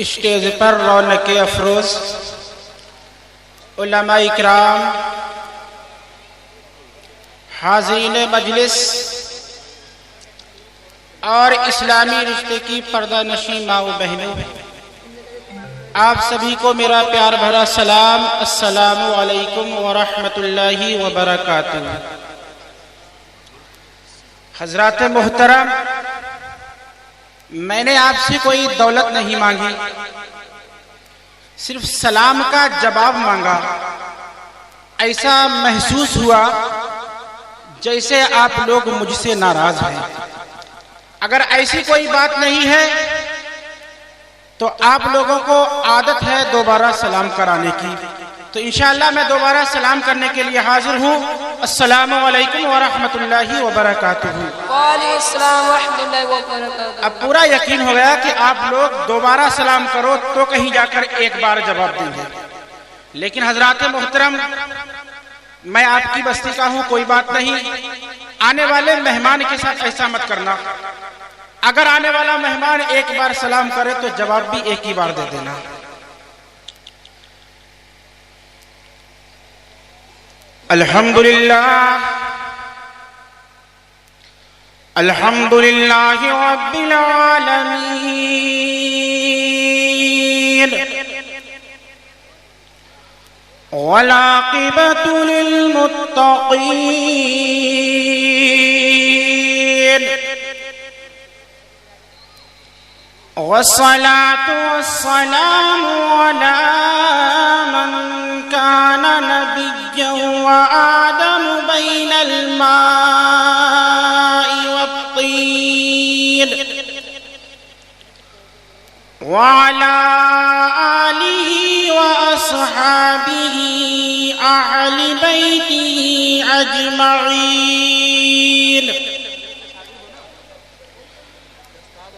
Stage पर रौनक अफरोज उलमा इकराम, हाज़रीन मजलिस और इस्लामी रिश्ते की पर्दा नशीं माओ बहनों, आप सभी को मेरा प्यार भरा सलाम। अस्सलामु अलैकुम व रहमतुल्लाहि व बरकातुहू। हजरात मोहतरम, मैंने आपसे कोई दौलत नहीं मांगी, सिर्फ सलाम का जवाब मांगा। ऐसा महसूस हुआ जैसे आप लोग मुझसे नाराज हैं। अगर ऐसी कोई बात नहीं है तो आप लोगों को आदत है दोबारा सलाम कराने की, तो इंशाअल्लाह मैं दोबारा सलाम करने के लिए हाजिर हूँ। अस्सलामु अलैकुम व रहमतुल्लाहि व बरकातुहू। वालेकुम रहमतुल्लाहि व बरकातुहू। अब पूरा यकीन हो गया कि आप लोग दोबारा सलाम करो तो कहीं जाकर एक बार जवाब देंगे। लेकिन हजरात मोहतरम, मैं आपकी बस्ती का हूँ, कोई बात नहीं। आने वाले मेहमान के साथ ऐसा मत करना। अगर आने वाला मेहमान एक बार सलाम करे तो जवाब भी एक ही बार दे देना। अल्हम्दुलिल्लाह अल्हम्दुलिल्लाहि रब्बिल आलमीन वल आक़िबतु लिल मुत्तक़ीन वस्सलातु वस्सलामु अला मन कान नबिय्यन व आदम बैनल माइ वत्तीन व अला आलिहि व अस्हाबिहि अहलि बैतिहि अजमईन।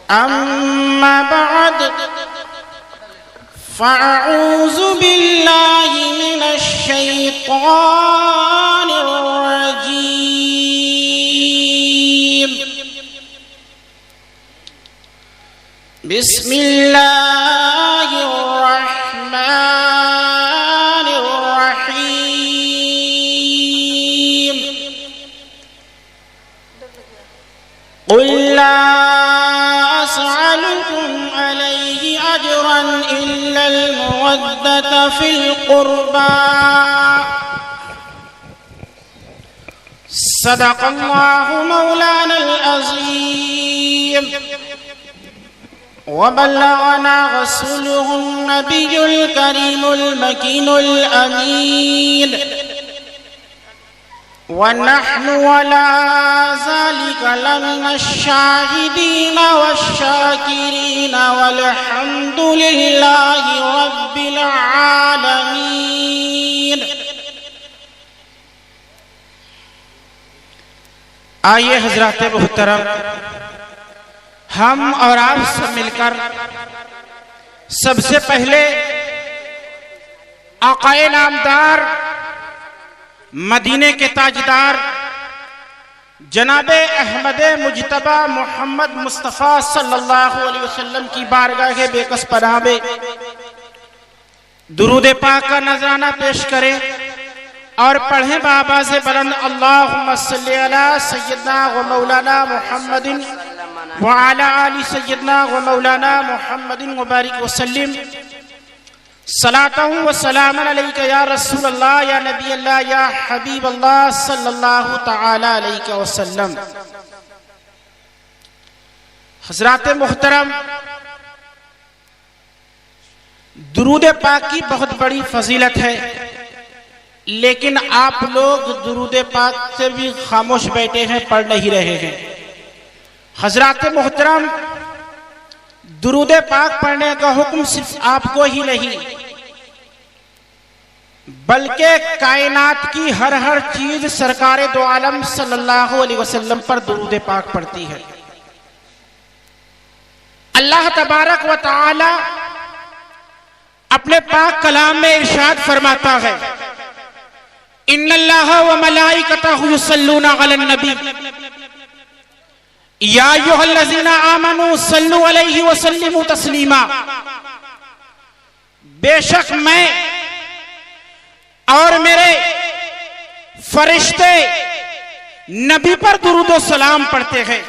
अम्मा बाद फ़अऊज़ु बिल्लाहि मिनश शैतानिर रजीम। बिस्मिल्लाहिर रहमानिर रहीम। क़ुल ला अस्अलुकुम अलैहि अजरन इल्लल मवद्दता फिल क़ुर्बा। सदक़ल्लाहु मौलानल अज़ीम व बल्लगना रसूलुहुन नबियुल करीमुल मकीनुल अमीन व नहनु अला ज़ालिका लमिनश शाहिदीन वश्शाकिरीन वल्हम्दुलिल्लाहि रब्बिल आलमीन। आइए हजरात मोहतरम, हम और आप सब मिलकर सबसे पहले आक़ाए नामदार, मदीने के ताजदार जनाबे अहमदे मुज्तबा मोहम्मद मुस्तफ़ा सल्लल्लाहु अलैहि वसल्लम की बारगाह बेकस पनाह में दुरूद पाक का नजराना पेश करें और पढ़ें बाबाज़ बुलंद अल्लाहुम्मा सल्लि अला सय्यदना व मौलाना मुहम्मदिन व अला आलि सय्यदना व मौलाना मुहम्मदिन व बारिक वसल्लिम। सलातहु व सलामन अलैका या रसूल अल्लाह या नबी अल्लाह या हबीब अल्लाह सल्लल्लाहु तआला अलैहि वसल्लम। हज़रात मोहतरम, दुरूद पाक की बहुत बड़ी फजीलत है, लेकिन आप लोग दुरूद पाक से भी खामोश बैठे हैं, पढ़ नहीं रहे हैं। हज़रात मोहतरम, दुरूद पाक पढ़ने का हुक्म सिर्फ आपको ही नहीं बल्कि कायनात की हर हर चीज सरकारे दो आलम सल्लल्लाहु अलैहि वसल्लम पर दुरूद पाक पढ़ती है। अल्लाह तबारक व तआला अपने पाक कलाम में इरशाद फरमाता है, इन्नल्लाह व मलाइकतहु युसल्लूना अलन नबी या अय्युहल्लज़ीना आमनू सल्लु अलैहि व सल्लिमू तस्लीमा। बेशक मैं और मेरे फरिश्ते नबी पर दुरूद व सलाम पढ़ते हैं।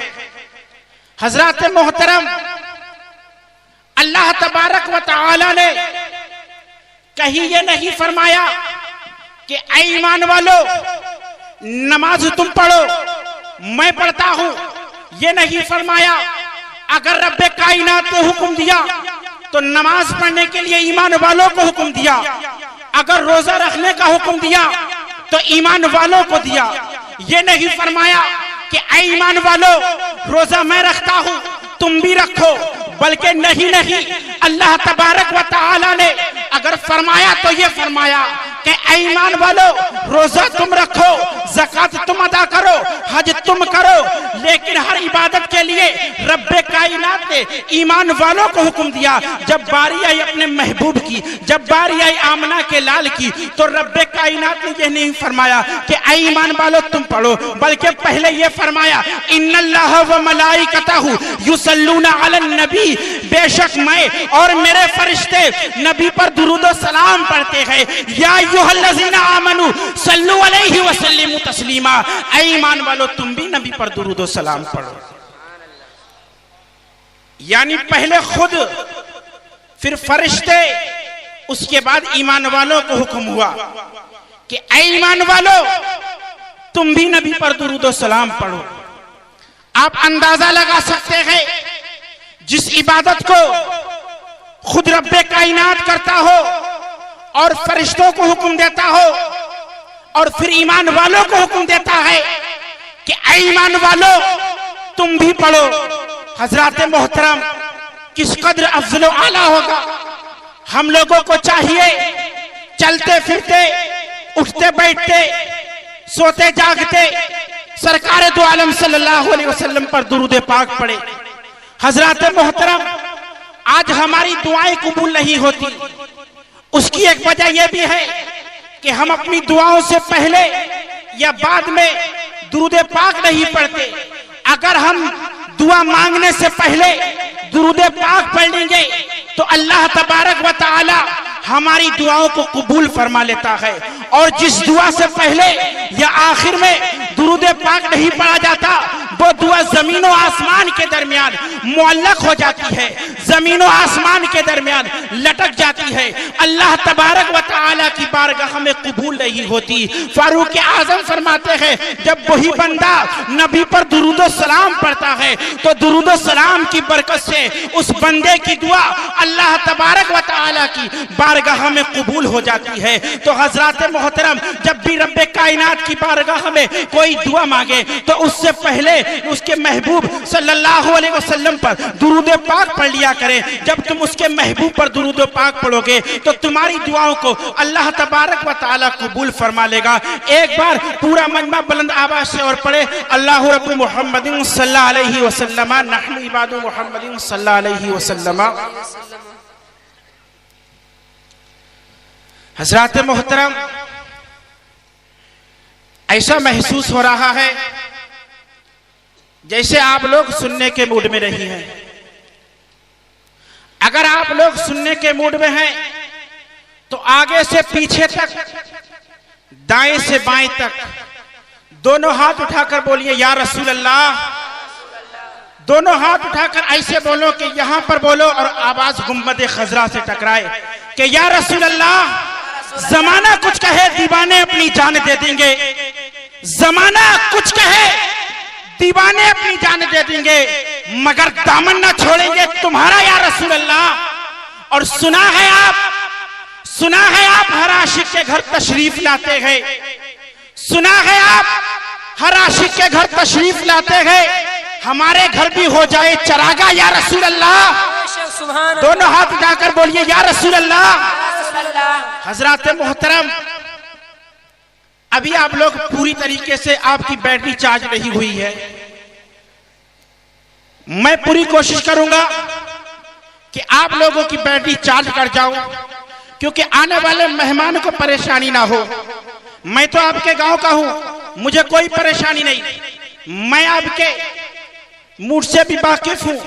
हजरत मोहतरम, अल्लाह तबारक व तआला ने कहीं ये नहीं फरमाया कि ऐ ईमान वालों नमाज तुम पढ़ो, मैं पढ़ता हूं। ये नहीं फरमाया। अगर रब्बे कायनात ने हुक्म दिया तो नमाज पढ़ने के लिए ईमान वालों को हुक्म दिया, अगर रोजा रखने का हुक्म दिया तो ईमान वालों को दिया। ये नहीं फरमाया कि ऐ ईमान वालों रोजा मैं रखता हूं तुम भी रखो, बल्कि नहीं नहीं, अल्लाह तबारक व तआला ने अगर फरमाया तो ये फरमाया कि ऐ ईमान वालों रोजा तुम रखो, ज़कात तुम अदा करो, हज तुम करो, लेकिन हर इबादत के लिए रब्बे कायनात ने ईमान वालों को हुक्म दिया। जब बारी आई अपने महबूब की, जब बारी आई आमना के लाल की, तो रब्बे कायनात ने यह नहीं फरमाया कि ऐ ईमान वालों तुम पढ़ो, बल्कि पहले यह फरमाया इन्नल्लाह व मलाइकतहु युसल्लूना अलन नबी, बेशक मैं और मेरे फरिश्ते नबी पर दुरूद व सलाम पढ़ते हैं। या अय्युहल्लज़ीना आमनू सल्लू अलैहि व सल्लिमू तस्लीमा, ऐ ईमान वालों तुम भी नबी पर दुरूद व सलाम पढ़ो। यानी पहले खुद, फिर फरिश्ते, उसके बाद ईमान वालों को हुक्म हुआ कि ऐ ईमान वालों तुम भी नबी पर दुरूद व सलाम पढ़ो। आप अंदाजा लगा सकते हैं, जिस इबादत को खुद रब्बे कायनात करता हो और फरिश्तों को हुक्म देता हो और फिर ईमान वालों को हुक्म देता है कि ऐ ईमान वालों तुम भी पढ़ो। हजरत मोहतरम, किस कदर अफजल व आला होगा। हम लोगों को चाहिए चलते फिरते, उठते बैठते, सोते जागते सरकार दो आलम सल्लल्लाहु अलैहि वसल्लम पर दुरूद पाक पढ़े। हजरत मोहतरम, आज हमारी दुआएं कबूल नहीं होती, उसकी एक वजह यह भी है कि हम अपनी दुआओं से पहले या बाद में दुरूद पाक नहीं पढ़ते। अगर हम दुआ मांगने से पहले दुरूद पाक पढ़ लेंगे तो अल्लाह तबारक व तआला हमारी दुआओं को कबूल फरमा लेता है। और जिस दुआ से पहले या आखिर में दुरूद पाक नहीं पढ़ा जाता, वो दुआ जमीन और आसमान के दरमियान मुअल्लक हो जाती है, जमीन और आसमान के दरमियान लटक जाती है, अल्लाह तबारक व तआला की बारगाह में कबूल नहीं होती। फारूक आजम फरमाते हैं, जब वही बंदा नबी पर दुरूद व सलाम पढ़ता है तो दुरूद व सलाम की बरकत से उस बंदे की दुआ अल्लाह तबारक व तआला की बारगाह में कबूल हो जाती है। तो हजरत मोहतरम, जब भी रब्बे कायनात की बारगाह में कोई दुआ मांगे तो उससे पहले उसके महबूब सल्लल्लाहु अलैहि वसल्लम पर दुरूद पाक पढ़ लिया करें। जब तुम उसके महबूब पर दुरूद पाक पढ़ोगे तो तुम्हारी दुआओं को अल्लाह तबारक व तआला कबूल फरमा लेगा। एक बार पूरा मजमा बुलंद आवाज से और पढ़े, अल्लाहु रब्बु मुहम्मदिन सल्लल्लाहु अलैहि वसल्लम नहनु इबादु मुहम्मदिन सल्लल्लाहु अलैहि वसल्लम। हजरत मोहतरम, ऐसा महसूस हो रहा है जैसे आप लोग सुनने के मूड में नहीं हैं। अगर आप लोग सुनने के मूड में हैं तो आगे से पीछे तक, दाएं से बाएं तक दोनों हाथ उठाकर बोलिए या रसूल अल्लाह। दोनों हाथ उठाकर ऐसे बोलो कि यहां पर बोलो और आवाज गुंबद खजरा से टकराए कि या रसूल अल्लाह। जमाना कुछ कहे दीवाने अपनी जान दे देंगे, जमाना कुछ कहे दीवाने अपनी जान दे देंगे, मगर दामन ना छोड़ेंगे तुम्हारा या रसूल अल्लाह। और सुना है आप हर आशिक के घर तशरीफ लाते हैं, सुना है आप हर आशिक के घर तशरीफ लाते हैं, हमारे घर भी हो जाए चरागा या रसूल अल्लाह। दोनों हाथ उठाकर बोलिए या रसूल अल्लाह। हजरत मोहतरम, अभी आप लोग पूरी तरीके से आपकी बैटरी चार्ज नहीं हुई है। मैं पूरी कोशिश करूंगा कि आप लोगों की बैटरी चार्ज कर जाऊं, क्योंकि आने वाले मेहमान को परेशानी ना हो। मैं तो आपके गांव का हूं, मुझे कोई परेशानी नहीं, मैं आपके मूड से भी वाकिफ हूं,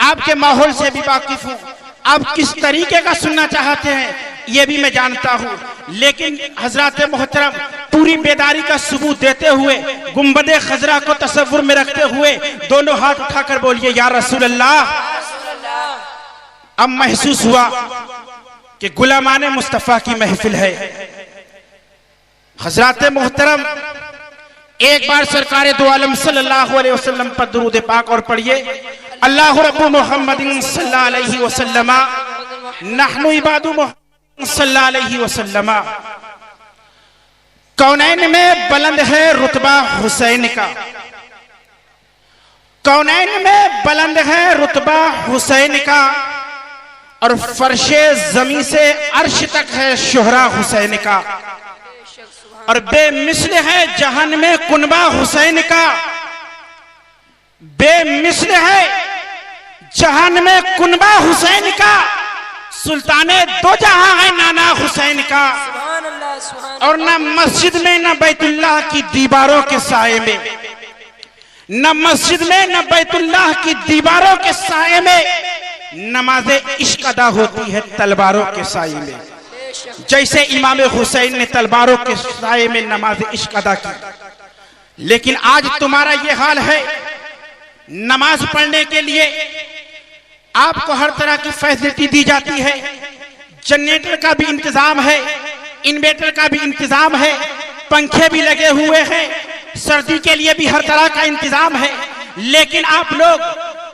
आपके माहौल से भी वाकिफ हूं, आप किस तरीके का सुनना चाहते हैं ये भी मैं जानता हूँ, लेकिन हजरत मोहतरम पूरी बेदारी का सबूत देते हुए गुंबदे खजरा को तसव्वुर में रखते हुए दोनों हाथ उठाकर बोलिए या रसूल अल्लाह। अब महसूस हुआ कि गुलामाने मुस्तफा की महफिल है। हजरत मोहतरम एक बार सरकार दो आलम सल्लल्लाहु अलैहि वसल्लम पर दुरूद पाक और पढ़िए। अल्लाहु रब्बु मुहम्मदिन सल्लल्लाहु अलैहि वसल्लम नहनु इबादु मुहम्मद सल्लल्लाहु अलैहि वसल्लम। कौनैन में बुलंद है रुतबा हुसैन का, कौनैन में बुलंद है रुतबा हुसैन का, और फर्शे जमी से अर्श तक है शोहरा हुसैन का, और बेमिसल है जहान में कुनबा हुसैन का, बेमिसल है जहान में कुनबा हुसैन का, सुल्ताने दो जहां है नाना हुसैन का, और न मस्जिद में न बैतुल्लाह की दीवारों के साए में, न मस्जिद में न बैतुल्लाह की दीवारों के साए में नमाज इश्क अदा होती है तलवारों के साए में, जैसे इमाम हुसैन ने तलवारों के साए में नमाज इश्क अदा की। लेकिन आज तुम्हारा ये हाल है, नमाज पढ़ने के लिए आपको हर तरह की फैसिलिटी दी जाती है, जनरेटर का भी इंतजाम है, इन्वर्टर का भी इंतजाम है, पंखे भी लगे हुए हैं, सर्दी के लिए भी हर तरह का इंतजाम है। लेकिन आप लोग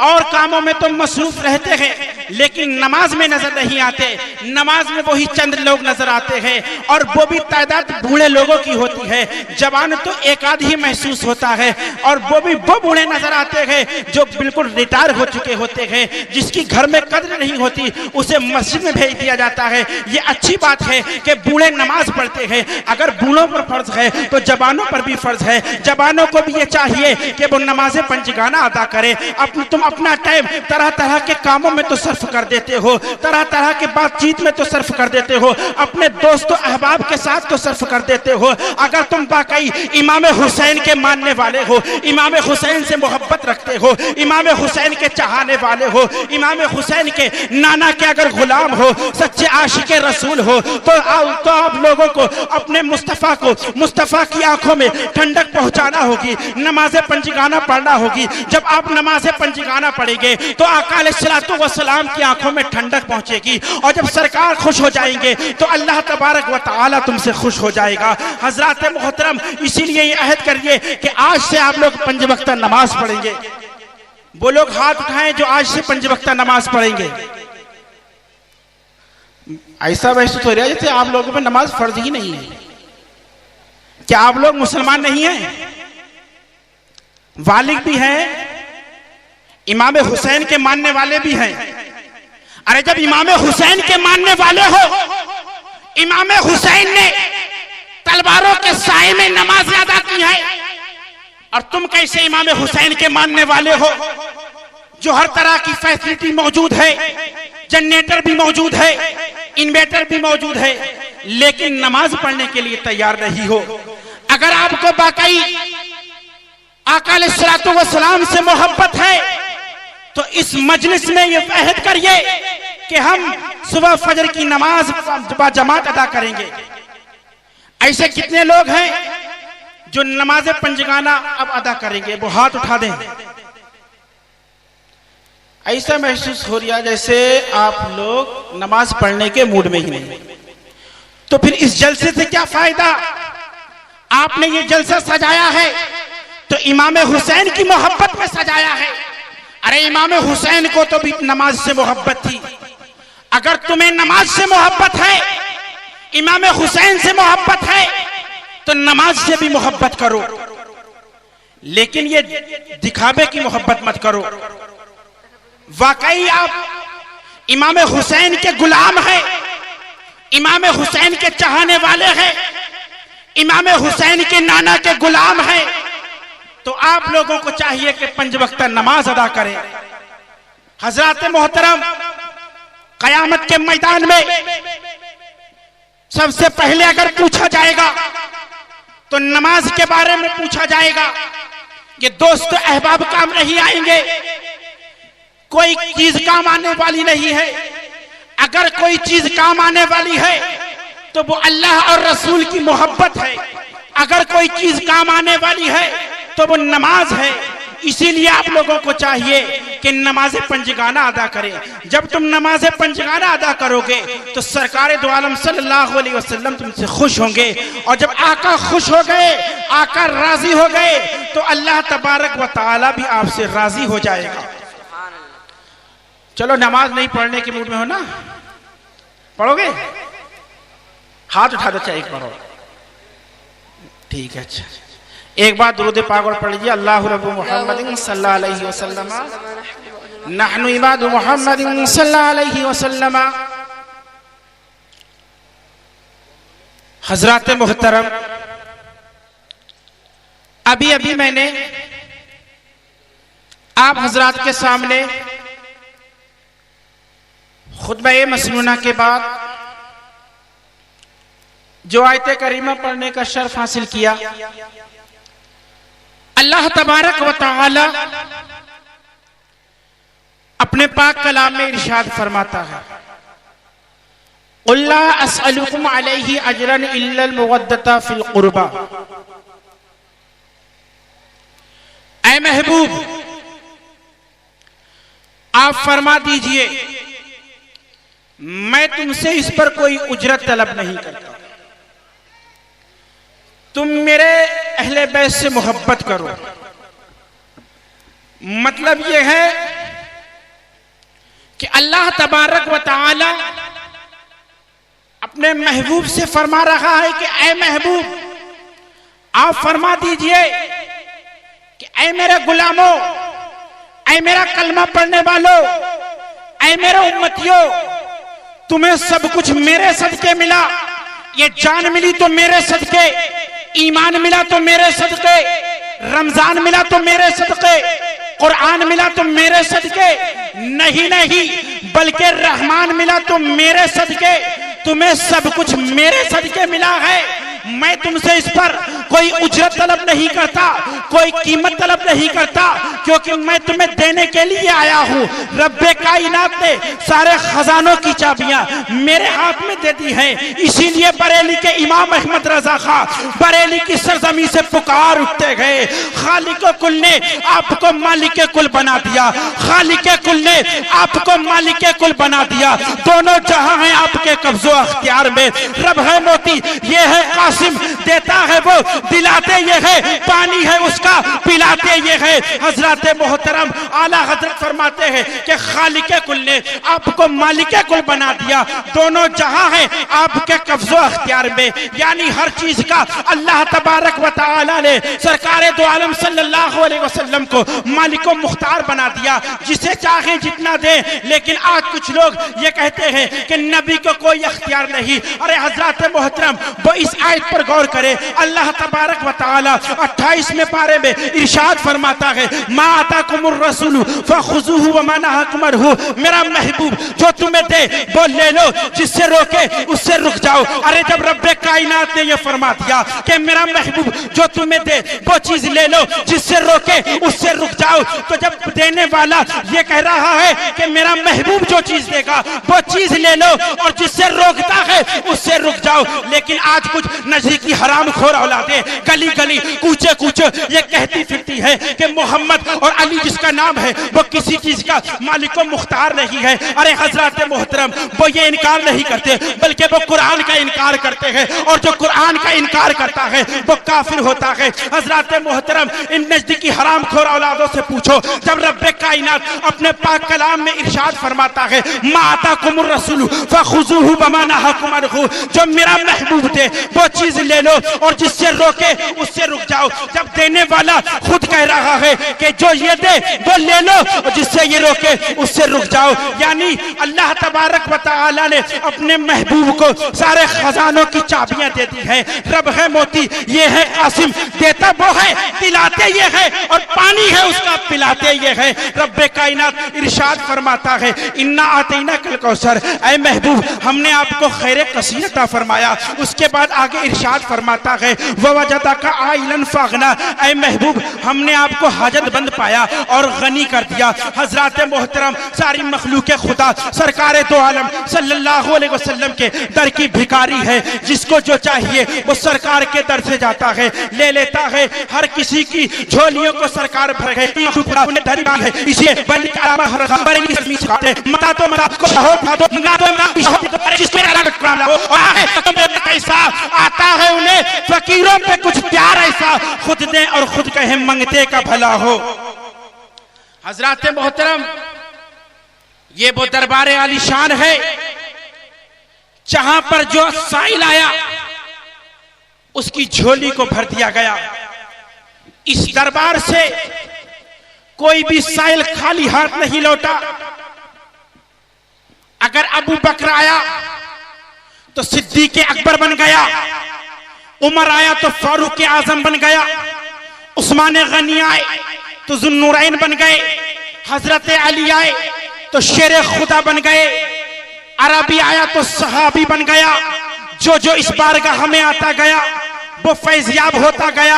और कामों में तो मसरूफ रहते हैं, लेकिन नमाज में नजर नहीं आते। नमाज में वही चंद लोग नजर आते हैं, और वो भी तादाद बूढ़े लोगों की होती है। जवान तो एक आध ही महसूस होता है, और वो भी वो बूढ़े नजर आते हैं जो बिल्कुल रिटायर हो चुके होते हैं, जिसकी घर में कद्र नहीं होती, उसे मस्जिद में भेज दिया जाता है। ये अच्छी बात है कि बूढ़े नमाज पढ़ते हैं। अगर बूढ़ों पर फर्ज है तो जवानों पर भी फर्ज है। जवानों को भी ये चाहिए कि वो नमाज़े पंचगाना अदा करें। तुम अपना टाइम तरह तरह के कामों में तो सर्फ कर देते हो, तरह तरह के बातचीत में तो सर्फ कर देते हो, अपने दोस्तों अहबाब के साथ तो सर्फ कर देते हो। अगर तुम वाकई इमाम हुसैन के मानने वाले हो, इमाम हुसैन से मोहब्बत रखते हो, इमाम हुसैन के चाहने वाले हो, इमाम हुसैन के नाना के अगर गुलाम हो, सच्चे आशिक रसूल हो, तो आप लोगों को अपने मुस्तफ़ा को, मुस्तफ़ा की आंखों में ठंडक पहुंचाना होगी, नमाज पंचगाना पढ़ना होगी। जब आप नमाज पंचगाना पढ़ेंगे तो आका अलैहिस्सलातु वस्सलाम की आंखों में ठंडक पहुंचेगी, और जब सरकार खुश हो जाएंगे तो अल्लाह तबारक व तआला तुमसे खुश हो जाएगा। हजरत मोहतरम, इसीलिए ये अहद करिए कि आज से आप लोग पंज वक्त नमाज पढ़ेंगे। वो लोग हाथ उठाएं जो आज से पंज वक्त नमाज पढ़ेंगे। ऐसा महसूस हो रहा है जैसे आप लोगों पे नमाज फर्ज ही नहीं है। क्या आप लोग मुसलमान नहीं हैं? वालिद भी हैं, इमाम हुसैन के मानने वाले भी हैं। अरे जब इमाम हुसैन के मानने वाले हो, इमाम हुसैन ने तलवारों के साए में नमाज अदा की है, और तुम कैसे इमाम हुसैन के मानने वाले हो जो हर तरह की फैसिलिटी मौजूद है, जनरेटर भी मौजूद है, इन्वर्टर भी मौजूद है, लेकिन नमाज पढ़ने के लिए तैयार नहीं हो। अगर आपको वाकई आका अलैहिस्सलातु वस्सलाम से मोहब्बत है तो इस मजलिस में ये अहद करिए कि हम सुबह फजर की नमाज जमात अदा करेंगे। ऐसे कितने लोग हैं जो नमाज पंचगाना अब अदा करेंगे? वो हाथ उठा दें। ऐसा महसूस हो रहा जैसे आप लोग नमाज पढ़ने के मूड में ही नहीं। तो फिर इस जलसे से क्या फायदा? आपने ये जलसा सजाया है तो इमाम हुसैन की मोहब्बत में सजाया है। अरे इमाम हुसैन को तो भी नमाज से मोहब्बत थी। अगर तुम्हें नमाज से मोहब्बत है, इमाम हुसैन से मोहब्बत है, तो नमाज से भी मोहब्बत करो, लेकिन ये दिखावे की मोहब्बत मत करो। वाकई आप इमाम हुसैन के गुलाम हैं, इमाम हुसैन के चाहने वाले हैं, इमाम हुसैन के नाना के गुलाम हैं, तो आप लोगों को चाहिए कि पंज वक्त नमाज अदा करें। हजरत मोहतरम, कयामत के मैदान में सबसे पहले अगर पूछा जाएगा तो नमाज के बारे में पूछा जाएगा। ये दोस्त अहबाब काम नहीं आएंगे, कोई चीज काम आने वाली नहीं है। अगर कोई चीज काम आने वाली है तो वो अल्लाह और रसूल की मोहब्बत है। अगर कोई चीज काम आने वाली है तो वो नमाज है। इसीलिए आप लोगों को चाहिए कि नमाज पंजगाना अदा करें। जब तुम नमाज पंजगाना अदा करोगे तो सरकार दो आलम सल्लल्लाहु अलैहि वसल्लम तुमसे खुश होंगे, और जब आका खुश हो गए, आका राजी हो गए, तो अल्लाह तबारक व तआला भी आपसे राजी हो जाएगा। चलो, नमाज नहीं पढ़ने के मूड में हो ना? पढ़ोगे? हाथ उठा दो, चाहे पढ़ो। ठीक है, अच्छा एक बार दुरूद पाक और पढ़ लीजिए। अल्लाहु रब्बु मुहम्मदिन सल्लल्लाहु अलैहि वसल्लम नहनु इबादु मुहम्मदिन सल्लल्लाहु अलैहि वसल्लम। हजरात मोहतरम, अभी अभी मैंने आप हजरात के सामने खुतबा मसनूना के बाद जो आयत करीमा पढ़ने का शर्फ हासिल किया, अल्लाह तबारक व तआला अपने पाक कलाम में इरशाद फरमाता है, क़ुल ला अस्अलुकुम अलैहि अजरन इल्लल मवद्दता फिल क़ुरबा। ऐ महबूब, आप फरमा दीजिए मैं तुमसे इस पर कोई उजरत तलब नहीं करता। तुम मेरे अहले बैत से मोहब्बत करो। मतलब यह है कि अल्लाह तबारक व तआला अपने महबूब से फरमा रहा है कि ऐ महबूब, आप फरमा दीजिए कि ऐ मेरे गुलामों, ऐ मेरा कलमा पढ़ने वालों, ऐ मेरे उम्मतियों, तुम्हें सब कुछ मेरे सदके मिला। ये जान मिली तो मेरे सदके, ईमान मिला तो मेरे सदके, रमजान मिला तो मेरे सदके, कुरान मिला तो मेरे सदके, नहीं नहीं बल्कि रहमान मिला तो मेरे सदके। तुम्हें सब कुछ मेरे सदके मिला है। मैं तुमसे इस पर कोई उजरत तलब नहीं करता, कोई कीमत तलब नहीं करता, क्योंकि मैं तुम्हें देने के लिए आया हूँ। रब्बे कायनात ने सारे खजानों की चाबियां मेरे हाथ में दे दी हैं। इसीलिए बरेली के इमाम अहमद रजा खां बरेली की सरजमी से पुकार उठते गए, खालिक कुल ने आपको मालिक कुल बना दिया, खालिक कुल ने आपको मालिक कुल बना दिया। दोनों जहां हैं आपके कब्जो अख्तियार में। रब है मोती, ये है कासिम, देता है वो, दिलाते ये है, पानी है उसका, पिलाते ये है। हजरत मोहतरम आला हजरत फरमाते हैं कि खालिक कुल ने आपको मालिक कुल बना दिया। दोनों जहां हैं आपके कब्जो अख्तियार में, यानी हर चीज का अल्लाह तबारक व तआला ने सरकार दो आलम सल्लल्लाहु अलैहि वसल्लम को मालिक मुख्तार बना दिया, जिसे चाहे जितना दे। लेकिन आज कुछ लोग ये कहते हैं कि नबी को कोई अख्तियार नहीं। अरे हजरत मोहतरम, वो इस आयत पर गौर करें। अल्लाह तबारक व तआला 28वें पारे में इरशाद फरमाता है, मा आताकुमुर रसूल फखुजुहु व मा नहाकुम अन्हु। मेरा महबूब जो तुम्हें दे वो ले लो, जिससे रोके उससे रुक जाओ। अरे जब रब्बे कायनात ने ये फरमा दिया कि मेरा महबूब जो तुम्हें दे वो चीज ले लो, जिससे रोके उससे रुक जाओ, तो जब देने वाला ये कह रहा है कि मेरा महबूब जो चीज देगा वो चीज ले लो, और जिससे रोकता है उससे रुक जाओ। लेकिन आज कुछ नजदीकी हराम खोर औलादे गली गली कूचे कूचे ये कहती फिरती है कि मोहम्मद और अली जिसका नाम है वो किसी चीज का मालिक मुख्तार नहीं है। अरे हजरत मोहतरम, वो ये इनकार नहीं करते, बल्कि वो कुरान का इनकार करते हैं, और जो कुरान का इनकार करता है वो काफिर होता है। हजरत मोहतरम, इन नजदीकी हराम खोर औलादों से पूछो, जब रब्बे कायनात अपने पाक कलाम में इरशाद फरमाता है, मा आताकुमुर रसूल फखुजुहु व मा नहाकुम अन्हु, जो मेरा महबूब दे वो चीज ले लो, और जिससे रोके उससे रुक जाओ। जब देने वाला खुद कह रहा है कि जो ये दे वो ले लो, और जिससे ये रोके उससे रुक जाओ। यानी अल्लाह तबारक व तआला ने अपने महबूब को सारे खजानों की चाबियां दे दी है। रब है मोती, ये है कासिम, देता वो है, दिलाते ये है, और पानी है उसका, पिलाते ये है। रब्बे कायनात इरशाद फरमाता है, इन्ना आतैना कल कौसर। ऐ महबूब, हमने आपको खैर कसीर अता फरमा फरमाया। उसके बाद आगे इरशाद फरमाता है ववजदका आइलन फगना, ऐ महबूब हमने आपको हाजतमंद पाया और गनी कर दिया। हजरत मोहतरम सारी मखलूक खुदा सरकार दो आलम सल्लल्लाहु अलैहि वसल्लम के दर की भिखारी है। जिसको जो चाहिए वो सरकार के दर से जाता है, ले लेता है। हर किसी की झोलियों को सरकार भर गए। इसलिए कैसा आता है उन्हें फकीरों पे कुछ प्यार ऐसा खुद दे और खुद कहे मंगते का भला हो। हजरत मोहतरम ये वो दरबार आलीशान है जहां पर जो साइल आया उसकी झोली को भर दिया गया। इस दरबार से कोई भी साइल खाली हाथ नहीं लौटा। अगर अबू बकर आया तो सिद्दीक अकबर बन गया, उमर आया तो फारूक आजम बन गया, उस्मान गनी आए तो जुन्नूरैन बन गए, हजरत अली आए तो शेर खुदा बन गए, अरबी आया तो सहाबी बन गया। जो जो इस बारगाह में आता गया वो फैज़याब होता गया।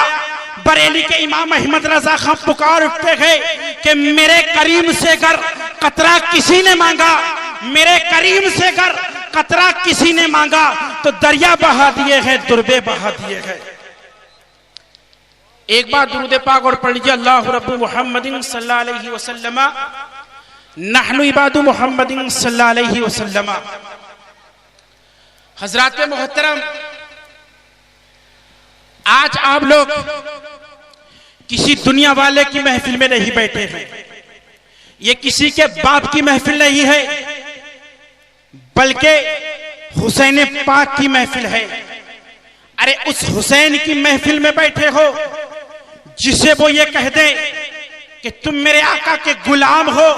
बरेली के इमाम अहमद रजा खां पुकार उठते गए कि मेरे करीम से गर कतरा किसी ने मांगा, मेरे करीम से गर कतरा किसी ने मांगा तो दरिया बहा दिए हैं, दुर्बे बहा दिए हैं। एक बार दुरूद पाक और पढ़ लीजिए अल्लाहु रब्बु मुहम्मदिन सल्लल्लाहु अलैहि वसल्लम नहनु इबादु मुहम्मदिन सल्लल्लाहु अलैहि वसल्लम। हजरत मोहतरम आज आप लोग किसी दुनिया वाले की महफिल में नहीं बैठे हैं, ये किसी के बाप की महफिल नहीं है बल्कि हुसैन पाक की महफिल है। अरे उस हुसैन की महफिल में बैठे हो जिसे वो ये कह दे कि तुम मेरे आका के गुलाम हो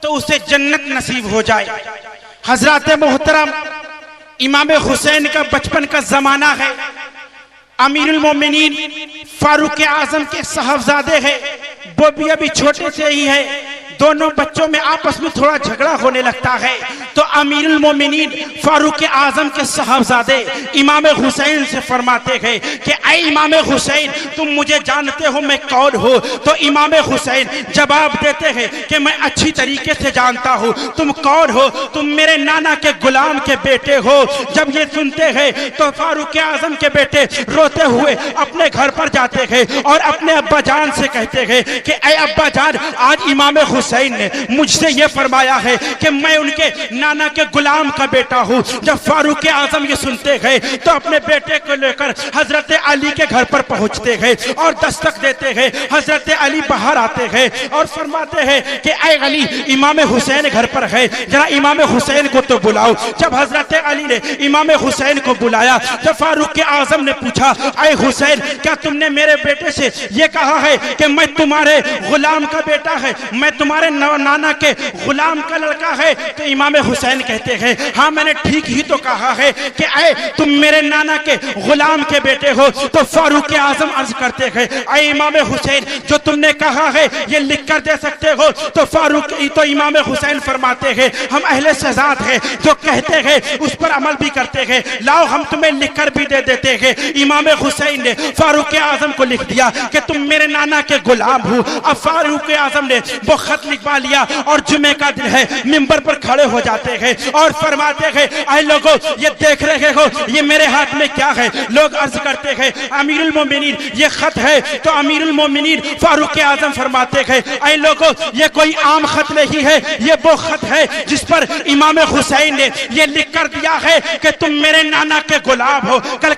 तो उसे जन्नत नसीब हो जाए। हजरत मोहतरम इमाम हुसैन का बचपन का जमाना है। अमीरुल मोमिनीन फारूक आजम के साहबजादे हैं, वो भी अभी छोटे से ही है। दोनों बच्चों में आपस में थोड़ा झगड़ा होने लगता है तो अमीरुल मोमिनीन फारूक आजम के साहबजादे इमाम हुसैन से फरमाते हैं कि ऐ इमाम हुसैन तुम मुझे जानते हो मैं कौन हो? तो इमाम हुसैन जवाब देते हैं कि मैं अच्छी तरीके से जानता हूँ। तुम कौन हो? तुम मेरे नाना के गुलाम के बेटे हो। जब ये सुनते हैं तो फारूक आजम के बेटे रोते हुए अपने घर पर जाते हैं और अपने अब्बा जान से कहते हैं कि ऐ अब्बा जान आज इमाम हुसैन ने मुझसे यह फरमाया है कि मैं उनके नाना के गुलाम का बेटा हूं। जब फारूक आजम ये सुनते गए तो अपने बेटे को लेकर हजरत अली के घर पर पहुंचते गए और दस्तक देते गए। हजरत अली बाहर आते गए और फरमाते हैं कि ऐ अली इमाम हुसैन घर पर है, जरा इमाम हुसैन को तो बुलाओ। जब हजरत अली ने इमाम हुसैन को बुलाया तो फारूक आजम ने पूछा ऐ हुसैन क्या तुमने मेरे बेटे से यह कहा है कि मैं तुम्हारे गुलाम का बेटा है, मैं तुम्हारे नाना के गुलाम का लड़का है? तो इमाम हुसैन कहते हैं हाँ मैंने ठीक ही तो कहा है कि ऐ तुम मेरे नाना के गुलाम के बेटे हो। तो फारूक आजम अर्ज करते हैं ऐ इमाम हुसैन जो तुमने कहा है ये लिख कर दे सकते हो? तो इमाम हुसैन फरमाते हैं हम अहले शहजाद हैं, जो कहते हैं उस पर अमल भी करते हैं, लाओ हम तुम्हें लिख कर भी दे देते हैं। इमाम हुसैन ने फारूक आजम को लिख दिया कि तुम मेरे नाना के गुलाम हो। अब फारूक आजम ने वो खत लिखवा लिया और जुमे का दिन है, मिंबर पर खड़े हो जाते हैं और फरमाते हैं ऐ लोगों ये देख रहे हो ये मेरे हाथ में क्या है? लोग अर्ज करते हैं अमीरुल मोमिनीन ये खत है। तो अमीरुल मोमिनीन फारूक आजम फरमाते हैं ऐ लोगों ये कोई आम खत नहीं है, ये वो खत है जिस पर इमाम हुसैन ने ये लिख कर दिया है कि तुम मेरे नाना के गुलाम हो। कल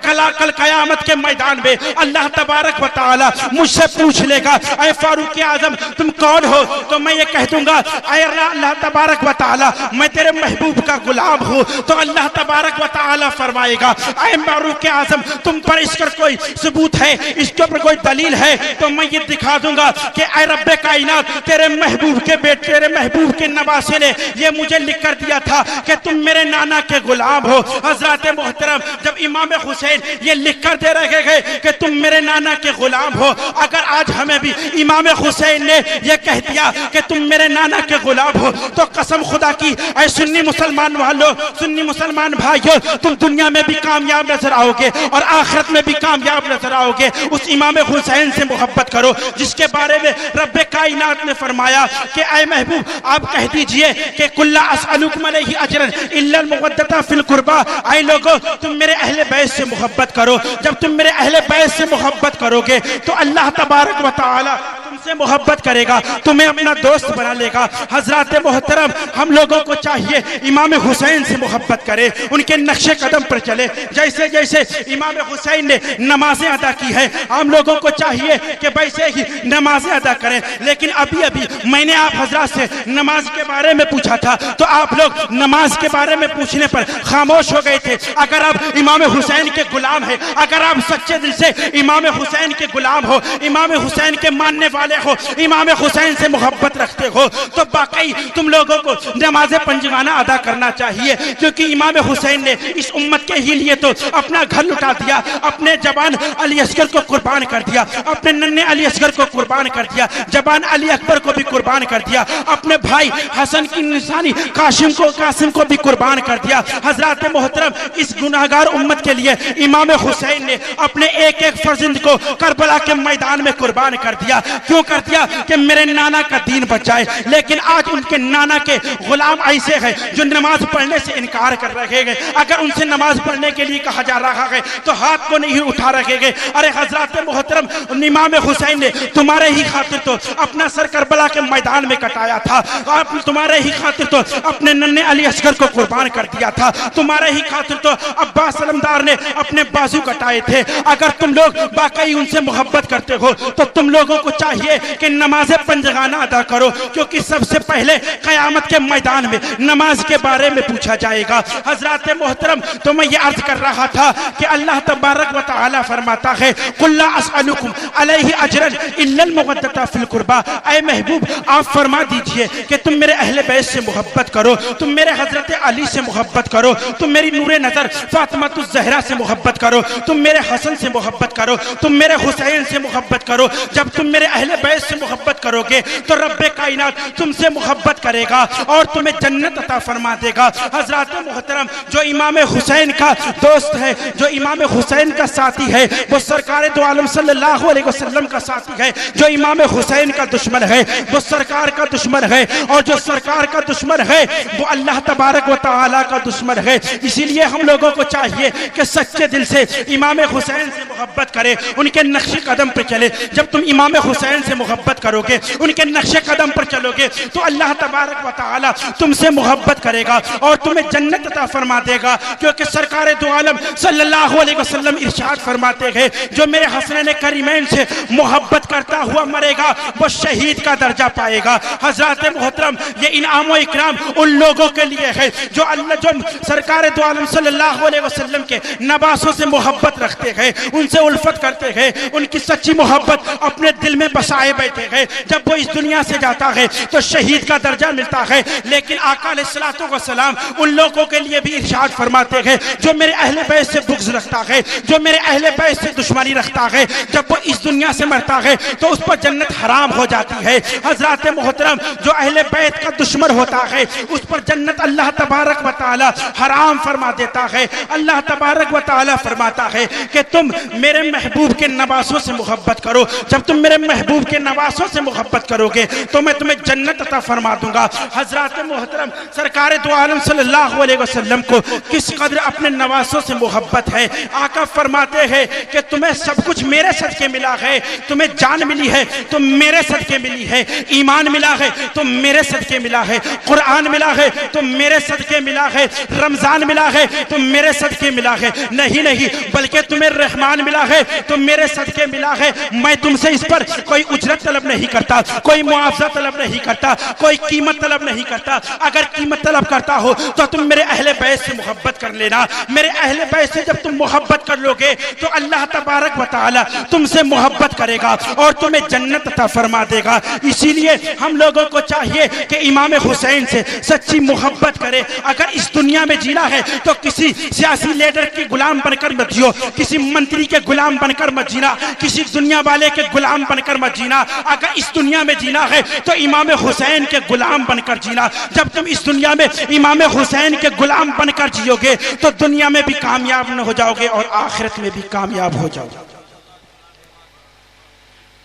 कयामत के मैदान में अल्लाह तबारक व तआला मुझसे पूछ लेगा ऐ फारूक आजम तुम कौन हो? तो मैं ये कह दूंगा ऐ अल्लाह तबारक व तआला मैं तेरे महबूब का गुलाम हूँ। तो अल्लाह तबारक व तआला फरमाएगा ऐ फारूक आजम तुम पर इसका कोई सबूत है, इसके ऊपर कोई दलील है? तो मैं ये दिखा दूंगा कि ऐ रब्बे कायनात तेरे महबूब के बेटे तेरे महबूब के नवासे ने ये मुझे लिख कर दिया था कि तुम मेरे नाना के गुलाम हो। हजरत मोहतरम जब इमाम हुसैन ये लिख कर दे रहे हैं कि तुम मेरे नाना के गुलाम हो, अगर आज हमें भी इमाम हुसैन ने ये कह दिया कि तुम मेरे नाना के गुलाम हो तो कसम खुदा की ऐ सुन्नी मुसलमान वालों, सुन्नी मुसलमान भाइयों, तुम दुनिया में भी कामयाब नजर आओगे और आखिरत में भी कामयाब नजर आओगे। उस इमाम हुसैन से मोहब्बत करो जिसके बारे में रब्बे कायनात ने फरमाया कि ऐ महबूब आप कह दीजिए कि कुल्ला असअलुकुम अलैहि अजरन इल्ला अल-मवद्दता फिल कुर्बा। ऐ लोगों, तुम मेरे अहले बैत से मोहब्बत करो। जब तुम मेरे अहले बैत से मोहब्बत करोगे तो अल्लाह तबारक व तआला तुमसे मोहब्बत करेगा, तुम्हें अपना दोस्त बना लेगा। हजरत मोहतरम, हम लोगों को चाहिए इमाम हुसैन से मोहब्बत करें, उनके नक्शे कदम पर चले। जैसे जैसे इमाम हुसैन ने नमाजें अदा की है, हम लोगों को चाहिए कि वैसे ही नमाजें अदा करें। लेकिन अभी अभी मैंने आप हजरत से नमाज के बारे में पूछा था तो आप लोग नमाज के बारे में पूछने पर खामोश हो गए थे। अगर आप इमाम हुसैन के गुलाम है, अगर आप सच्चे दिल से इमाम हुसैन के गुलाम हो, इमाम हुसैन के मानने वाले हो, इमाम हुसैन से मोहब्बत रखते हो, तो वाकई तुम लोगों को नमाज़े पंजगाना अदा करना चाहिए। क्योंकि इमाम हुसैन ने इस उम्मत के ही लिए तो अपना घर लुटा दिया, अपने जवान अली असगर को कुर्बान कर दिया, अपने नन्हे अली असगर को कुर्बान कर दिया, जवान अली अकबर को भी कुर्बान कर दिया, अपने भाई हसन की निशानी कासिम को भी कुर्बान कर दिया। हजरत मोहतरम, इस गुनाहगार उम्मत के लिए इमाम हुसैन ने अपने एक एक फर्जंद को करबला के मैदान में कुर्बान कर दिया। क्यों कर दिया? कि मेरे नाना का दीन बच जाए। लेकिन आज उनके नाना के गुलाम ऐसे हैं जो नमाज पढ़ने से इनकार कर रहे हैं। अगर उनसे नमाज पढ़ने के लिए कहा जा रहा है तो हाथ को नहीं उठा रखे गए। अरे हजरत मोहतरम, इमाम हुसैन ने तुम्हारे ही खातिर तो अपना सर करबला के मैदान में कटाया था, आप तुम्हारे ही खातिर तो अपने नन्हे अली असगर को कुर्बान कर दिया था, तुम्हारे ही खातिर तो अब्बास अलमदार ने अपने बाजू कटाए थे। अगर तुम लोग वाकई उनसे मोहब्बत करते हो तो तुम लोगों को चाहिए कि नमाज पंजगाना अदा करो, क्योंकि सबसे पहले कयामत के मैदान में नमाज के बारे में पूछा जाएगा। हजरत मोहतरम, तो मैं ये अर्ज कर रहा था कि अल्लाह तबारक व तआला फरमाता है कुल्ला असअलुकुम अलैहि अजरन इल्ला अल-मवद्दता फिल कुर्बा। ऐ महबूब, आप फरमा दीजिए कि तुम मेरे अहले बैत से मोहब्बत करो, तुम मेरे हजरत अली से मोहब्बत करो, तुम मेरी नूरे नजर फातिमातुज़ ज़हरा से मोहब्बत करो, तुम मेरे हसन से मोहब्बत करो, तुम मेरे हुसैन से मोहब्बत करो। जब तुम मेरे अहले बैत से मोहब्बत करोगे तो रब्बे कायनात तुमसे मोहब्बत करेगा और तुम्हें जन्नत अता फरमा देगा। हजरत मोहतरम, जो इमाम हुसैन का दोस्त है, जो इमाम हुसैन का साथी है, वो सरकार दो आलम सल्लल्लाहु अलैहि वसल्लम का साथी है। जो इमाम हुसैन का दुश्मन है वो सरकार का दुश्मन है, और जो सरकार का दुश्मन है वो अल्लाह तबारक व तआला का दुश्मन है। इसीलिए हम लोगों को चाहिए कि सच्चे दिल से इमाम हुसैन से मोहब्बत करें, उनके नक्शे कदम पर चले। जब तुम इमाम हुसैन से मोहब्बत करोगे, उनके नक्शे कदम पर चलोगे, तो अल्लाह तबारक व तआला तुमसे मोहब्बत करेगा और तुम्हें जन्नत अता फरमा देगा। क्योंकि सरकार दो आलम सल्लल्लाहु अलैहि वसल्लम इरशाद फरमाते हैं, जो मेरे हसनैन करीमैन से मोहब्बत करता हुआ मरेगा वो शहीद का दर्जा पाएगा। हजरत मोहतरम, ये इनाम व इकराम उन लोगों के लिए है जो अल्लाह, जो सरकार दो आलम सल्लल्लाहु अलैहि वसल्लम के नवासों से मोहब्बत रखते हैं, उनसे उल्फत करते हैं, उनकी सच्ची मोहब्बत अपने दिल में बसाए बैठे हैं। जब वो इस दुनिया से जाता है तो शहीद का दर्जा मिलता है। लेकिन आका अलैहिस्सलातु वस्सलाम उन लोगों के लिए भी इरशाद फरमाते हैं जो मेरे अहले बैत से बुग़्ज़ रखता है, जो मेरे अहले बैत से दुश्मनी रखता है, जब वो इस दुनिया से मरता है तो उस पर जन्नत हराम हो जाती है। हजरत मोहतरम, जो अहले बैत का दुश्मन होता है उस पर जन्नत अल्लाह तबारक व तआला हराम फरमा देता है। अल्लाह तबारक व तआला फरमाता है कि तुम मेरे महबूब के नवासों से मोहब्बत करो। जब तुम मेरे महबूब के नवासों से मोहब्बत करोगे तो मैं तुम्हें जन्नत अता फरमा दूंगा। हजरत मोहतरम, सरकार दो आलम सल्लल्लाहु अलैहि वसल्लम को किस कदर अपने नवासों से मोहब्बत है। आका फरमाते हैं कि तुम्हें सब कुछ मेरे सदके मिला है, तुम्हें जान मिली है तो मेरे सदके मिली है, ईमान मिला है तो मेरे सदके मिला है, कुरान मिला है तो मेरे सदके मिला है, रमजान मिला है तो मेरे सदके मिला है। नहीं नहीं, बल्कि तुम्हें रहमान मिला है तो मेरे सदके मिला है। मैं तुमसे इस पर कोई उजरत तलब नहीं करता, कोई मुआवजा तलब नहीं करता, कोई कीमत तलब नहीं करता। अगर कीमत तलब करता हो तो तुम मेरे अहले बैत से मोहब्बत कर लेना। मेरे अहले बैत से जब तुम मोहब्बत कर लोगे तो अल्लाह तबारक व तआला तुमसे मोहब्बत करेगा और तुम्हें जन्नत अता फरमा देगा। इसीलिए हम लोगों को चाहिए कि इमाम हुसैन से सच्ची मोहब्बत करे। अगर इस दुनिया में जीना है तो किसी सियासी लीडर के गुलाम बनकर मत जियो, किसी मंत्री के गुलाम बनकर मत जीना, किसी दुनिया वाले के गुलाम बनकर मत जीना। अगर इस दुनिया में जीना है तो इमाम हुसैन के गुलाम बनकर जीना। जब तुम इस दुनिया में इमाम हुसैन के गुलाम बनकर जियोगे तो दुनिया में भी कामयाब न हो जाओगे और आखिरत में भी कामयाब हो जाओगे।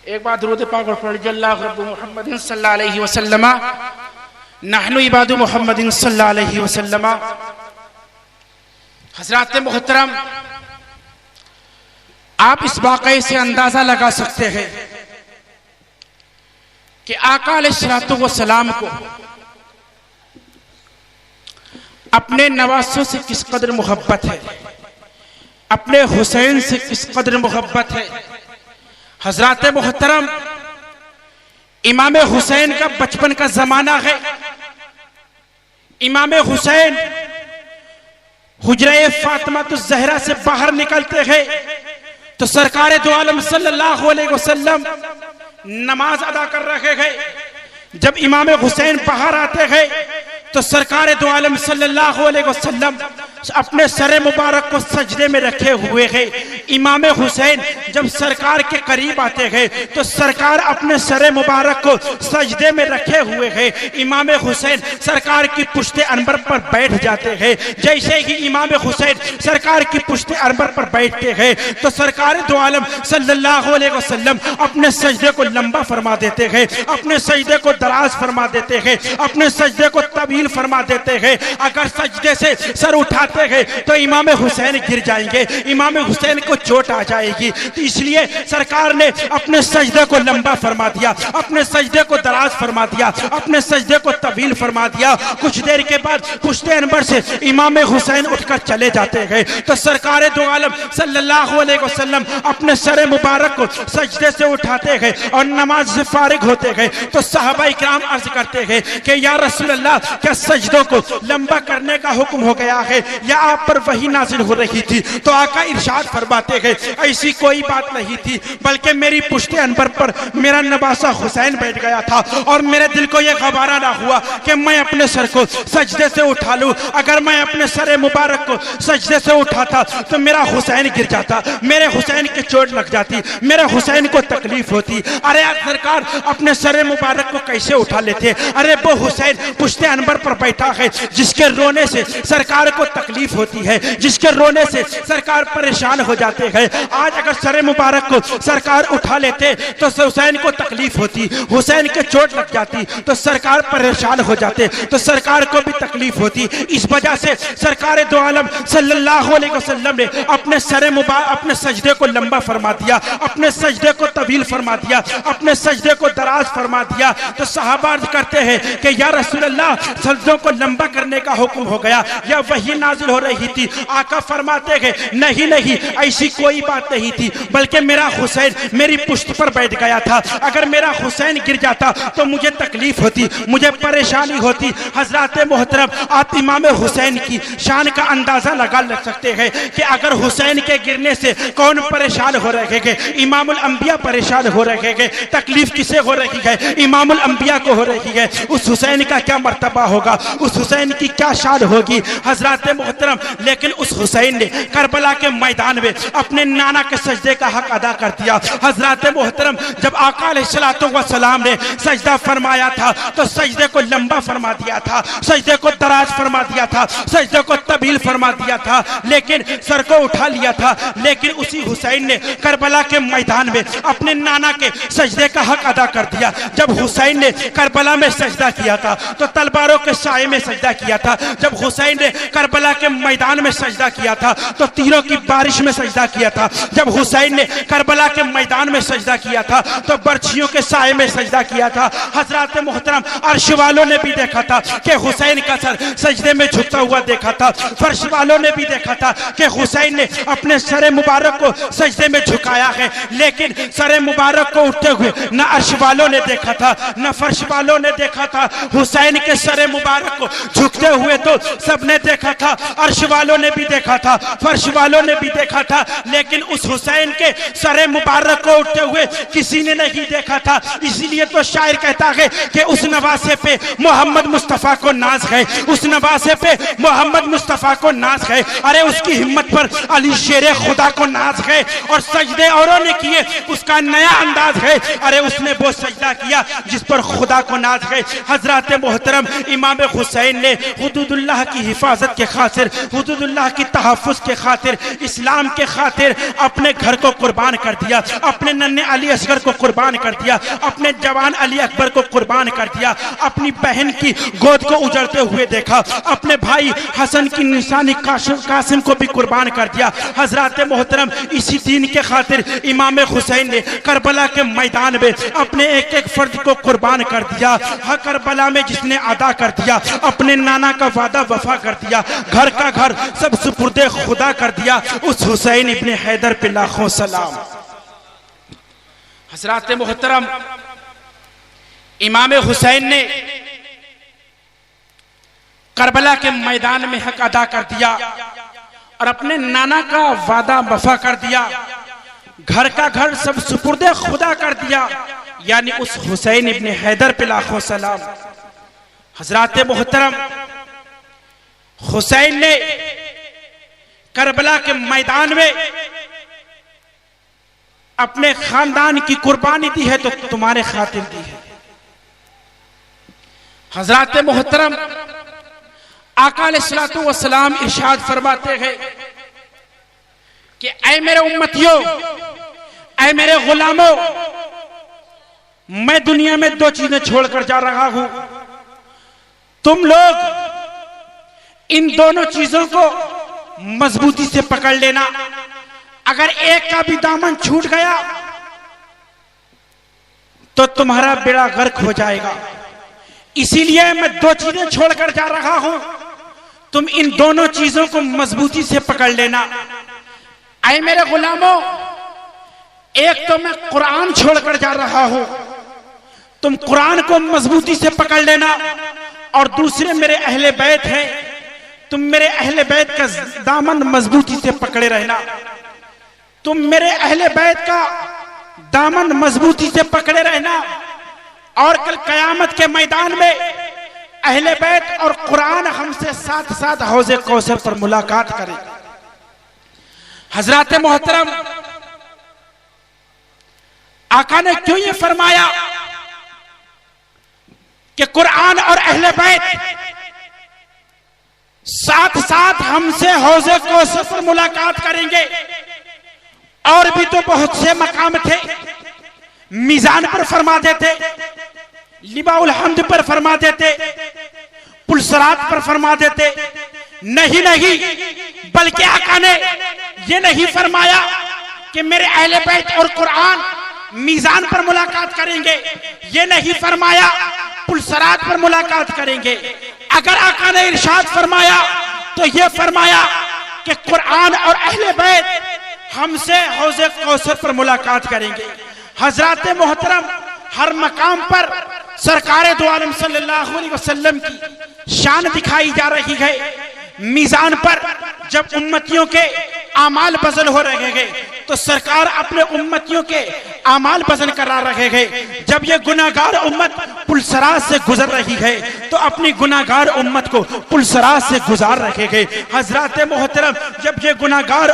एक बार दुरूद पाक पढ़ अल्लाहु रब्बु मुहम्मदिन सल्लल्लाहु अलैहि वसल्लम नहनु इबादु मुहम्मदिन सल्लल्लाहु अलैहि वसल्लम। हज़रात मोहतरम, आप इस वाक़े से अंदाजा लगा सकते हैं कि आका अलैहिस्सलातु वस्सलाम को अपने नवासों से किस कदर मोहब्बत है, अपने हुसैन से किस कदर मोहब्बत है। हज़रात मोहतरम, इमाम हुसैन का बचपन का जमाना है। इमाम हुसैन हुजरे फातिमा तो ज़हरा से बाहर निकलते हैं तो सरकार दो आलम सल्लल्लाहु अलैहि वसल्लम नमाज अदा कर रहे हैं। जब इमाम हुसैन बाहर आते हैं तो सरकार दो आलम सल्लल्लाहु अलैहि वसल्लम अपने सरे मुबारक को सजदे में रखे हुए हैं। इमाम हुसैन जब सरकार के करीब आते हैं तो सरकार अपने सरे मुबारक को सजदे में रखे हुए हैं। इमाम हुसैन सरकार की पुश्ते अनबर पर बैठ जाते हैं। जैसे ही इमाम हुसैन सरकार की पुश्ते अनबर पर बैठते हैं तो सरकार दो आलम सल्लल्लाहु अलैहि वसल्लम अपने सजदे को लंबा फरमा देते हैं, अपने सजदे को दराज फरमा देते हैं, अपने सजदे को तवील फरमा देते हैं। अगर सजदे से सर उठाते हैं तो इमाम हुसैन गिर जाएंगे, इमाम हुसैन को चोट आ जाएगी। तो इसलिए सरकार ने अपने सजदे को लंबा फरमा दिया, अपने सजदे को दराज फरमा दिया, अपने सजदे को तवील फरमा दिया। कुछ देर के बाद पुश्ते अनबर से इमाम हुसैन उठकर चले जाते हैं तो सरकार दो आलम सल्लल्लाहु अलैहि वसल्लम अपने सरे मुबारक को सजदे से उठाते हैं और नमाज से फारिग होते हैं तो सहाबा इकराम अर्ज करते हैं कि या रसूल अल्लाह, क्या सजदों को लंबा करने का हुक्म हो गया है या आप पर वही नाजिल हो रही थी? तो आका इरशाद फरमाते हैं ऐसी कोई बात नहीं थी, बल्कि मेरी पुश्ते अनबर पर मेरा नवासा हुसैन बैठ गया था और मेरे दिल को यह गवारा ना हुआ कि मैं अपने सर को सजदे से उठा लूं। अगर मैं अपने सरे मुबारक को सजदे से उठाता तो मेरा हुसैन गिर जाता, मेरे हुसैन की चोट लग जाती, मेरे हुसैन को तकलीफ होती। अरे सरकार अपने सरे मुबारक को कैसे उठा लेते? अरे वो हुसैन पुश्ते अनबर पर बैठा है जिसके रोने से सरकार को तकलीफ होती है, जिसके रोने से सरकार परेशान हो जाते हैं। आज अगर सरे मुबारक को सरकार उठा लेते तो हुसैन को तकलीफ होती, हुसैन के चोट लग जाती तो सरकार परेशान हो जाते, तो सरकार को भी तकलीफ होती। इस वजह से सरकार दो आलम सल्लल्लाहु अलैहि वसल्लम ने अपने सरे मुबारक अपने सजदे को लंबा फरमा दिया, अपने सजदे को तवील फरमा दिया, अपने सजदे को दराज फरमा दिया। तो सहाबा अर्ज करते हैं कि या रसूल अल्लाह, सजदों को लंबा करने का हुक्म हो गया या वही नाजिल हो रही थी? आका फरमाते हैं नहीं नहीं, ऐसी कोई बात नहीं थी, बल्कि मेरा हुसैन मेरी पुश्त पर बैठ गया था। अगर मेरा हुसैन गिर जाता तो मुझे तकलीफ होती, मुझे परेशानी होती। हजरत मोहतरम, आप इमाम हुसैन की शान का अंदाजा लगा सकते हैं कि अगर हुसैन के गिरने से कौन परेशान हो रहे हैं? इमामुल अंबिया परेशान हो रहे हैं। तकलीफ किसे हो रही है? इमामुल अंबिया को हो रही है। उस हुसैन का क्या मर्तबा होगा, उस हुसैन की क्या शान होगी? हजरत मोहतरम, लेकिन उस हुसैन ने करबला के मैदान में अपने नाना के सजदे का हक अदा कर दिया। हजरत मोहतरम, जब आका अलैहिस्सलातु वस्सलाम ने सजदा फरमाया था तो सजदे को लंबा फरमा दिया था, सजदे को दराज फरमा दिया था, सजदे को तवील फरमा दिया था, लेकिन सर को उठा लिया था। लेकिन उसी हुसैन ने करबला के मैदान में अपने नाना के सजदे का हक अदा कर दिया। जब हुसैन ने करबला में सजदा किया था तो तलवारों के साए में सजदा किया था। जब हुसैन ने करबला के मैदान में सजदा किया था तो तीरों की बारिश में सजदा किया था। जब हुसैन ने करबला के मैदान में सजदा किया था तो बर्छियों के साए में सजदा किया था। हजरत मोहतरम, अर्श वालों ने भी देखा था कि हुसैन का सर सजदे में झुकता हुआ देखा था। फर्श वालों ने भी देखा था कि हुसैन ने अपने सरे मुबारक को सजदे में झुकाया है। लेकिन सरे मुबारक को उठते हुए न अर्श वालों ने देखा था न फर्श वालों ने देखा था। हुसैन के सरे मुबारक को झुकते हुए तो सबने देखा था, अर्श वालों ने भी देखा था, फर्श वालों ने भी देखा था, लेकिन उस हुसैन के सरे मुबारक को उठते हुए किसी ने नहीं देखा था। इसीलिए तो शायर कहता है कि उस नवासे पे मोहम्मद मुस्तफा को नाज है, उस नवासे पे मोहम्मद मुस्तफा को नाज है। अरे उसकी हिम्मत पर अली शेरे खुदा को नाज है, और सजदे औरों ने किए उसका नया अंदाज है। अरे उसने वो सजदा किया जिस पर खुदा को नाज है। हजरत मोहतरम इमाम हुसैन ने हुदूदुल्लाह की हिफाजत के खातिर, हुदूदुल्लाह की तहफ़्फ़ुज़ के खातिर, इस्लाम के खातिर अपने घर को कुर्बान कर दिया, अपने नन्हे अली असगर को कुर्बान कर दिया, अपने जवान अली अकबर को कुर्बान कर दिया, अपनी बहन की गोद को उजड़ते हुए देखा, अपने भाई हसन की निशानी कासिम को भी कुर्बान कर दिया। हजरत मोहतरम इसी दीन के खातिर इमाम हुसैन ने करबला के मैदान में अपने एक एक फर्द को कुर्बान कर दिया। हर करबला में जिसने अदा कर दिया, अपने नाना का वादा वफा कर दिया, घर का घर सब सुपुर्दे खुदा कर दिया, उस हुसैन इब्ने हैदर पे लाखों सलाम। हजरत मोहतरम इमाम हुसैन ने करबला के मैदान में हक अदा कर दिया और अपने नाना का वादा वफा कर दिया, घर का घर सब सुपुर्दे खुदा कर दिया, यानी उस हुसैन इब्ने हैदर पे लाखों सलाम। हजरत मोहतरम हुसैन ने करबला के मैदान में अपने खानदान की कुर्बानी दी है तो तुम्हारे खातिर दी है। हजरत मोहतरम आका अलैहिस्सलातु वस्सलाम इरशाद फरमाते हैं कि ऐ मेरे उम्मतियों, ऐ मेरे गुलामों, मैं दुनिया में दो चीजें छोड़कर जा रहा हूं। तुम लोग इन दोनों चीजों को मजबूती से पकड़ लेना। अगर एक का भी दामन छूट गया तो तुम्हारा बेड़ा गर्क हो जाएगा। इसीलिए मैं दो चीजें छोड़कर जा रहा हूं, तुम इन दोनों चीजों को मजबूती से पकड़ लेना। ऐ मेरे गुलामों, एक तो मैं कुरान छोड़कर जा रहा हूं, तुम कुरान को मजबूती से पकड़ लेना, और दूसरे मेरे अहले बैत हैं, तुम मेरे अहले बैत का दामन मजबूती से पकड़े रहना। तुम मेरे अहले बैत का दामन मजबूती से पकड़े रहना, और कल कयामत के मैदान में अहले बैत और कुरान हमसे साथ साथ हौज़े कौसर पर मुलाकात करें। हजरत मोहतरम आका ने क्यों ये फरमाया कि कुरान और अहले बैत साथ साथ हमसे हौज़े कौसर पर मुलाकात करेंगे? और भी तो बहुत से मकाम थे, मीजान पर फरमा देते, लिबाउल हम्द पर फरमा देते, पुलसरात पर फरमा देते। नहीं नहीं, बल्कि आका ने ये नहीं फरमाया कि मेरे अहले बैत और कुरान मीजान पर मुलाकात करेंगे, ये नहीं फरमाया पुलसरात पर मुलाकात करेंगे। अगर आका ने इरशाद फरमाया तो ये फरमाया कि कुरान और अहले बैत हमसे हौज़े कौसर पर मुलाकात करेंगे। हजरत मोहतरम हर मकाम पर सरकारे दो आलम सल्लल्लाहु अलैहि वसल्लम की शान दिखाई जा रही है। मीजान पर जब उम्मतियों के आमाल बजल हो रहे हैं तो सरकार अपने उम्मतियों के आमाल बजल करा रहे हैं। जब ये गुनाहगार उम्मत पुलसरात से गुजर रही है तो अपनी गुनाहगार उम्मत को पुलसरात से गुजार रहे हैं। हजरत मोहतरम जब ये गुनाहगार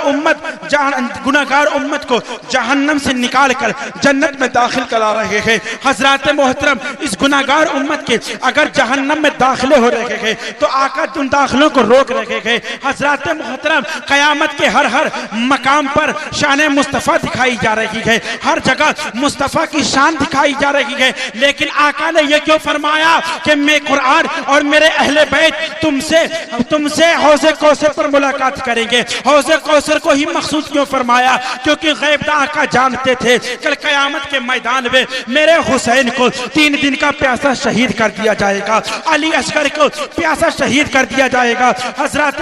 उम्मत को जहन्नम से निकाल कर जन्नत में दाखिल करा रहे हैं। हजरत मोहतरम इस गुनाहगार उम्मत के अगर जहन्नम में दाखिले हो रहे हैं तो आका उन दाखिलों को रोक रहे हैं। हजरत मोहतरम कयामत के हर मकाम पर शान मुस्तफ़ा दिखाई जा रही है, हर जगह मुस्तफ़ा की शान दिखाई जा रही है। लेकिन आका ने यह क्यों फरमाया कि मैं कुरान और मेरे अहले बैत तुमसे हौज़े कौसर पर मुलाकात करेंगे? हौज़े कौसर को ही मखसूस क्यों फरमाया? क्योंकि गैब आका जानते थे कल कयामत के मैदान में मेरे हुसैन को 3 दिन का प्यासा शहीद कर दिया जाएगा, अली असगर को प्यासा शहीद कर दिया जाएगा। हजरत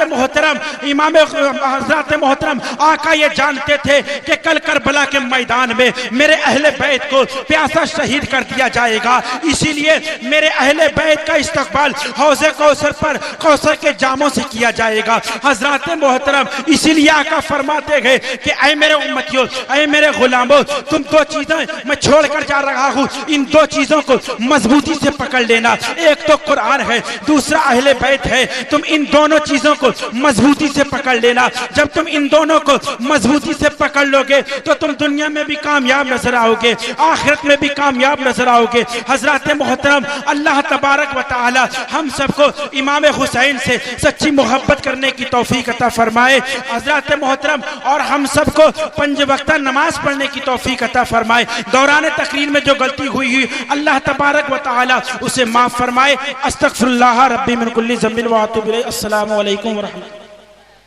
मोहतरम आका ये जानते थे कि कल करबला के मैदान में मेरे अहले बैत को प्यासा शहीद कर दिया जाएगा। इसीलिए मेरे अहले बैत का इस्तकबाल हौज़े कौसर पर कौसर के जामों से किया जाएगा। हजरत मोहतरम इसीलिए आका फरमाते गए कि ऐ मेरे उम्मतियों, ऐ मेरे गुलामों, तुम दो चीजें मैं छोड़ कर जा रहा हूँ, इन दो चीजों को मजबूती से पकड़ लेना। एक तो कुरान है, दूसरा अहले बैत है। तुम इन दोनों चीजों को मजबूती से पकड़ लेना। जब तुम इन दोनों को मजबूती से पकड़ लोगे तो तुम दुनिया में भी कामयाब नजर आओगे, आखिरत में भी कामयाब नजर आओगे। हजरत मोहतरम अल्लाह तबारक व तआला हम सबको इमाम हुसैन से सच्ची मोहब्बत करने की तौफीक अता फरमाए। हजरत मोहतरम और हम सबको पंज वक्ता नमाज पढ़ने की तौफीक अता फरमाए। दौरान तकरीर में जो गलती हुई अल्लाह तबारक व तआला उसे माफ फरमाए। अस्तगफिरुल्लाह रब्बी मिन कुल्ली ज़ंबिन व अतूबु इलैहि। अस्सलामु अलैकुम व रहमतुल्लाह।